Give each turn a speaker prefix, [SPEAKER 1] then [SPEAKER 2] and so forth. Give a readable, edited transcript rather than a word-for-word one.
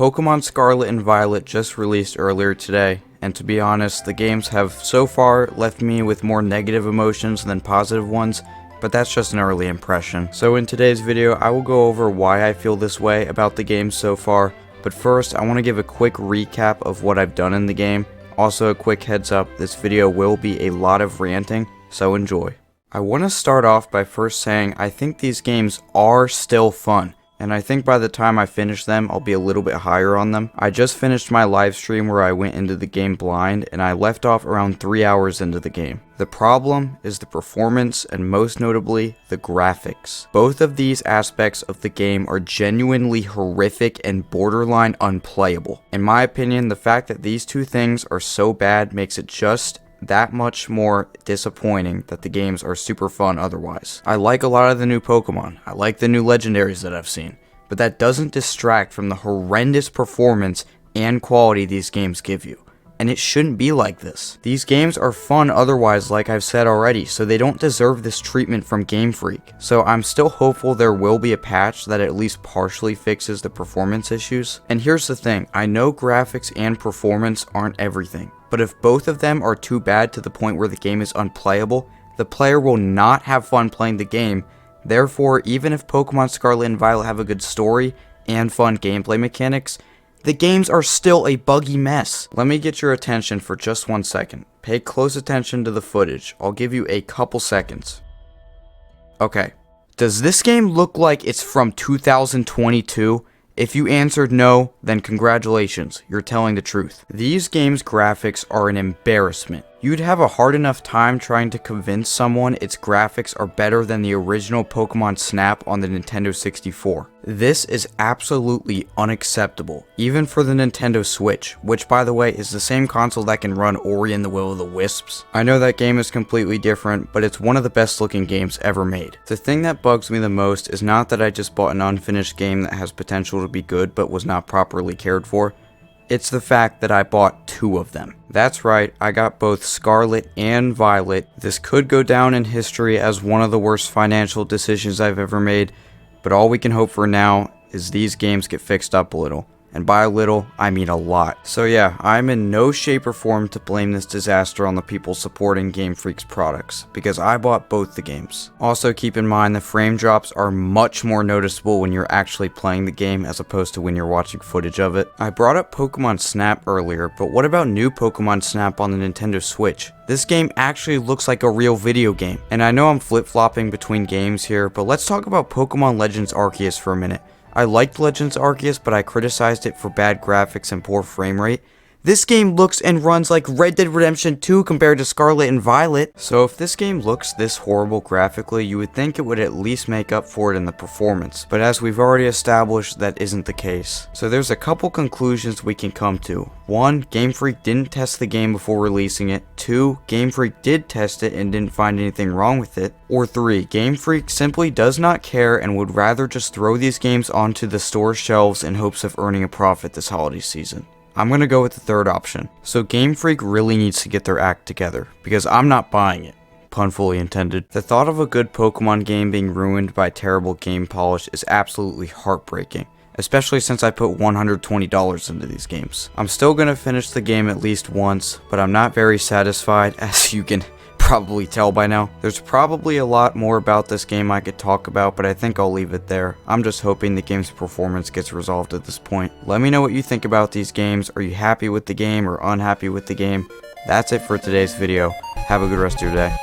[SPEAKER 1] Pokemon Scarlet and Violet just released earlier today, and to be honest, the games have so far left me with more negative emotions than positive ones, but that's just an early impression. So in today's video, I will go over why I feel this way about the game so far, but first I want to give a quick recap of what I've done in the game. Also a quick heads up, this video will be a lot of ranting, so enjoy. I want to start off by first saying I think these games are still fun. And I think by the time I finish them, I'll be a little bit higher on them. I just finished my live stream where I went into the game blind, and I left off around 3 hours into the game. The problem is the performance, and most notably, the graphics. Both of these aspects of the game are genuinely horrific and borderline unplayable. In my opinion, the fact that these two things are so bad makes it just that much more disappointing that the games are super fun otherwise. I like a lot of the new Pokemon, I like the new legendaries that I've seen, but that doesn't distract from the horrendous performance and quality these games give you. And it shouldn't be like this. These games are fun otherwise, like I've said already, so they don't deserve this treatment from Game Freak. So I'm still hopeful there will be a patch that at least partially fixes the performance issues. And here's the thing, I know graphics and performance aren't everything, but if both of them are too bad to the point where the game is unplayable, the player will not have fun playing the game. Therefore, even if Pokemon Scarlet and Violet have a good story and fun gameplay mechanics, the games are still a buggy mess. Let me get your attention for just 1 second. Pay close attention to the footage. I'll give you a couple seconds. Okay. Does this game look like it's from 2022? If you answered no, then congratulations, you're telling the truth. These games' graphics are an embarrassment. You'd have a hard enough time trying to convince someone its graphics are better than the original Pokemon Snap on the Nintendo 64. This is absolutely unacceptable, even for the Nintendo Switch, which by the way is the same console that can run Ori and the Will of the Wisps. I know that game is completely different, but it's one of the best looking games ever made. The thing that bugs me the most is not that I just bought an unfinished game that has potential to be good but was not properly cared for. It's the fact that I bought two of them. That's right, I got both Scarlet and Violet. This could go down in history as one of the worst financial decisions I've ever made, but all we can hope for now is these games get fixed up a little. And by a little, I mean a lot. So yeah, I'm in no shape or form to blame this disaster on the people supporting Game Freak's products, because I bought both the games. Also keep in mind the frame drops are much more noticeable when you're actually playing the game as opposed to when you're watching footage of it. I brought up Pokemon Snap earlier, but what about new Pokemon Snap on the Nintendo Switch? This game actually looks like a real video game. And I know I'm flip-flopping between games here, but let's talk about Pokemon Legends Arceus for a minute. I liked Legends Arceus, but I criticized it for bad graphics and poor frame rate. This game looks and runs like Red Dead Redemption 2 compared to Scarlet and Violet. So if this game looks this horrible graphically, you would think it would at least make up for it in the performance. But as we've already established, that isn't the case. So there's a couple conclusions we can come to. 1. Game Freak didn't test the game before releasing it. 2. Game Freak did test it and didn't find anything wrong with it. Or 3. Game Freak simply does not care and would rather just throw these games onto the store shelves in hopes of earning a profit this holiday season. I'm gonna go with the third option. So Game Freak really needs to get their act together, because I'm not buying it. Pun fully intended. The thought of a good Pokemon game being ruined by terrible game polish is absolutely heartbreaking, especially since I put $120 into these games. I'm still gonna finish the game at least once, but I'm not very satisfied, as you can probably tell by now. There's probably a lot more about this game I could talk about, but I think I'll leave it there. I'm just hoping the game's performance gets resolved at this point. Let me know what you think about these games. Are you happy with the game or unhappy with the game? That's it for today's video. Have a good rest of your day.